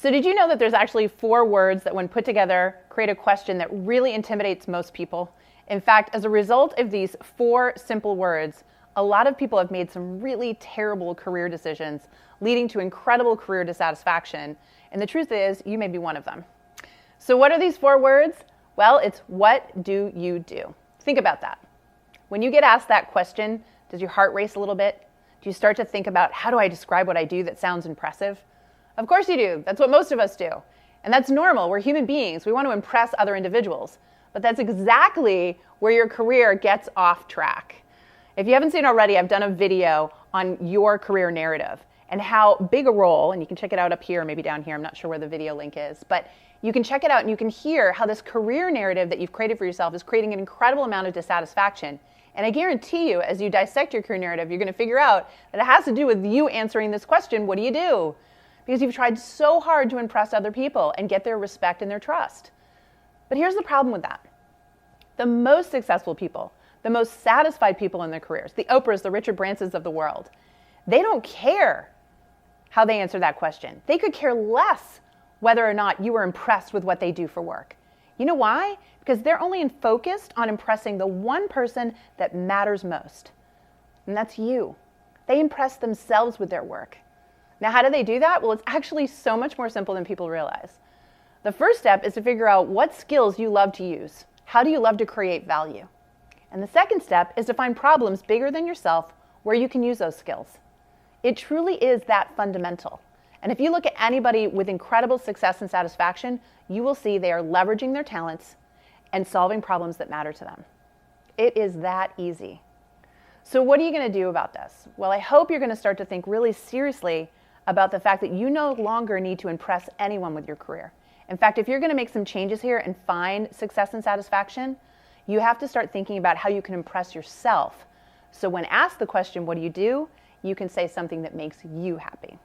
So did you know that there's actually 4 words that when put together create a question that really intimidates most people? In fact, as a result of these 4 simple words, a lot of people have made some really terrible career decisions, leading to incredible career dissatisfaction. And the truth is, you may be one of them. So what are these 4 words? Well, it's what do you do? Think about that. When you get asked that question, does your heart race a little bit? Do you start to think about, how do I describe what I do that sounds impressive? Of course you do. That's what most of us do. And that's normal. We're human beings. We want to impress other individuals. But that's exactly where your career gets off track. If you haven't seen already, I've done a video on your career narrative and how big a role, and you can check it out up here, maybe down here, I'm not sure where the video link is, but you can check it out and you can hear how this career narrative that you've created for yourself is creating an incredible amount of dissatisfaction. And I guarantee you, as you dissect your career narrative, you're going to figure out that it has to do with you answering this question, what do you do? Because you've tried so hard to impress other people and get their respect and their trust. But here's the problem with that. The most successful people, the most satisfied people in their careers, the Oprahs, the Richard Bransons of the world, they don't care how they answer that question. They could care less whether or not you are impressed with what they do for work. You know why? Because they're only focused on impressing the one person that matters most. And that's you. They impress themselves with their work. Now, how do they do that? Well, it's actually so much more simple than people realize. The first step is to figure out what skills you love to use. How do you love to create value? And the second step is to find problems bigger than yourself where you can use those skills. It truly is that fundamental. And if you look at anybody with incredible success and satisfaction, you will see they are leveraging their talents and solving problems that matter to them. It is that easy. So what are you going to do about this? Well, I hope you're going to start to think really seriously about the fact that you no longer need to impress anyone with your career. In fact, if you're going to make some changes here and find success and satisfaction, you have to start thinking about how you can impress yourself. So when asked the question, what do? You can say something that makes you happy.